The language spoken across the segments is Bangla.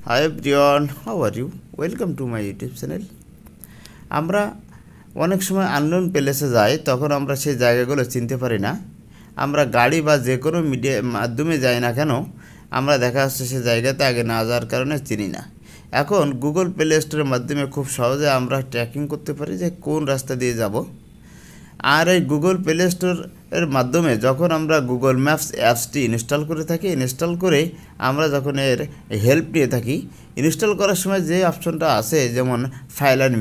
Hi everyone, how are you? Welcome to my YouTube channel. আমরা অনেক সময় আননোন প্লেসে যাই, তখন আমরা সেই জায়গাগুলো চিনতে পারি না। আমরা গাড়ি বা যে কোনো মিডিয়া মাধ্যমে যাই না কেন, আমরা দেখা যাচ্ছে সেই জায়গাতে আগে না যাওয়ার কারণে চিনি না। এখন গুগল প্লে স্টোরের মাধ্যমে খুব সহজে আমরা ট্র্যাকিং করতে পারি যে কোন রাস্তা দিয়ে যাব। আর এই গুগল প্লে স্টোরের মাধ্যমে যখন আমরা গুগল ম্যাপস অ্যাপসটি ইনস্টল করে থাকি, ইনস্টল করে আমরা যখন এর হেল্প নিয়ে থাকি, ইনস্টল করার সময় যে অপশনটা আছে যেমন ফাইল অ্যান্ড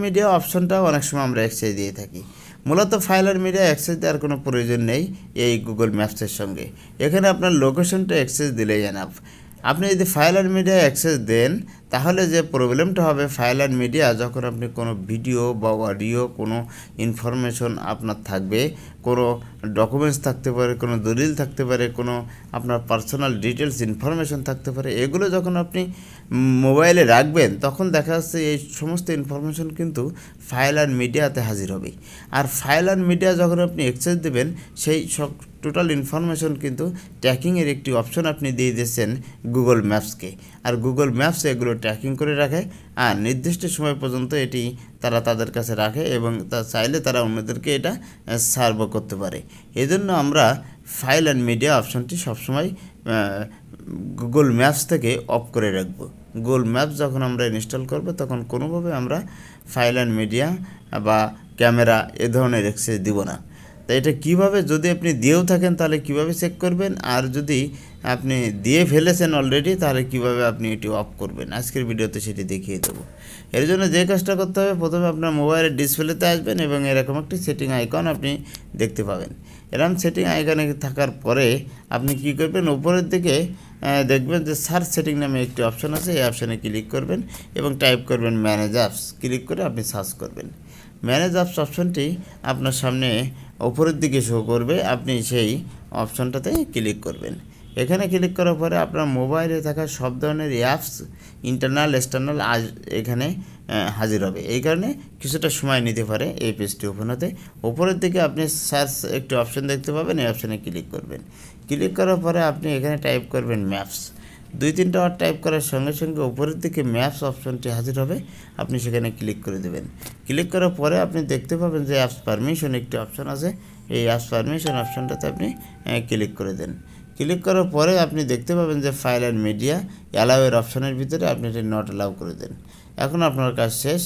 মিডিয়া অপশনটাও অনেক সময় আমরা অ্যাক্সেস দিয়ে থাকি। মূলত ফাইল অ্যান্ড মিডিয়া অ্যাক্সেস দেওয়ার কোনো প্রয়োজন নেই এই গুগল ম্যাপসের সঙ্গে। এখানে আপনার লোকেশনটা অ্যাক্সেস দিলেই এনাফ। আপনি যদি ফাইল অ্যান্ড মিডিয়া অ্যাক্সেস দেন, তাহলে যে প্রবলেমটা হবে, ফাইল অ্যান্ড মিডিয়া যখন আপনি কোনো ভিডিও বা অডিও, কোনো ইনফরমেশন আপনার থাকবে, কোনো ডকুমেন্টস থাকতে পারে, কোনো দলিল থাকতে পারে, কোনো আপনার পার্সোনাল ডিটেলস ইনফরমেশন থাকতে পারে, এগুলো যখন আপনি মোবাইলে রাখবেন, তখন দেখা যাচ্ছে এই সমস্ত ইনফরমেশন কিন্তু ফাইল অ্যান্ড মিডিয়াতে হাজির হবে। আর ফাইল অ্যান্ড মিডিয়া যখন আপনি অ্যাক্সেস দেবেন, সেই সব টোটাল ইনফরমেশন কিন্তু ট্র্যাকিংয়ের একটি অপশন আপনি দিয়ে দিয়েছেন গুগল ম্যাপসকে। আর গুগল ম্যাপস এগুলো ট্র্যাকিং করে রাখে, আর নির্দিষ্ট সময় পর্যন্ত এটি তারা তাদের কাছে রাখে এবং তা চাইলে তারা অন্যদেরকে এটা সার্ভও করতে পারে। এজন্য আমরা ফাইল অ্যান্ড মিডিয়া অপশনটি সবসময় গুগল ম্যাপস থেকে অফ করে রাখব। গুগল ম্যাপস যখন আমরা ইনস্টল করব, তখন কোনোভাবে আমরা ফাইল অ্যান্ড মিডিয়া বা ক্যামেরা এ ধরনের অ্যাক্সেস দিব না। তো এটা কীভাবে, যদি আপনি দিয়েও থাকেন তাহলে কিভাবে চেক করবেন, আর যদি আপনি দিয়ে ফেলেছেন অলরেডি তাহলে কিভাবে আপনি এটি অফ করবেন, আজকের ভিডিওতে সেটি দেখিয়ে দেবো। এর জন্য যে কাজটা করতে হবে, প্রথমে আপনার মোবাইলের ডিসপ্লেতে আসবেন এবং এরকম একটি সেটিং আইকন আপনি দেখতে পাবেন। এরকম সেটিং আইকনে থাকার পরে আপনি কি করবেন, উপরের দিকে দেখবেন যে সার্চ সেটিং নামে একটি অপশন আছে, এই অপশানে ক্লিক করবেন এবং টাইপ করবেন ম্যানেজ অ্যাপস। ক্লিক করে আপনি সার্চ করবেন। ম্যানেজ অ্যাপস অপশনটি আপনার সামনে উপরের দিকে শো করবে, আপনি সেই অপশনটাতে ক্লিক করবেন। এখানে ক্লিক করার পরে আপনার মোবাইলে থাকা সব ধরনের অ্যাপস, ইন্টারনাল এক্সটার্নাল এখানে হাজির হবে। এই কারণে কিছুটা সময় নিতে পারে এই পেজটি ওপেন হতে। উপরের দিকে আপনি সার্চ একটি অপশন দেখতে পাবেন, এই অপশানে ক্লিক করবেন। ক্লিক করার পরে আপনি এখানে টাইপ করবেন ম্যাপস। 2-3টা ওয়ার্ড টাইপ করার সঙ্গে সঙ্গে উপরের দিকে ম্যাপস অপশনটি হাজির হবে, আপনি সেখানে ক্লিক করে দেবেন। ক্লিক করার পরে আপনি দেখতে পাবেন যে অ্যাপস পারমিশন একটি অপশন আছে, এই অ্যাপস পারমিশন অপশনটাতে আপনি ক্লিক করে দেন। ক্লিক করার পরে আপনি দেখতে পাবেন যে ফাইল অ্যান্ড মিডিয়া অ্যালাউয়ের অপশনের ভিতরে আপনি এটি নট অ্যালাউ করে দেন। এখন আপনার কাজ শেষ।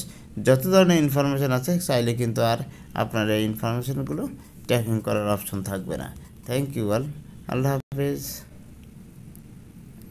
যত ধরনের ইনফরমেশান আছে চাইলে কিন্তু আর আপনার এই ইনফরমেশানগুলো ট্র্যাকিং করার অপশন থাকবে না। Thank you all. আল্লাহ হাফেজ।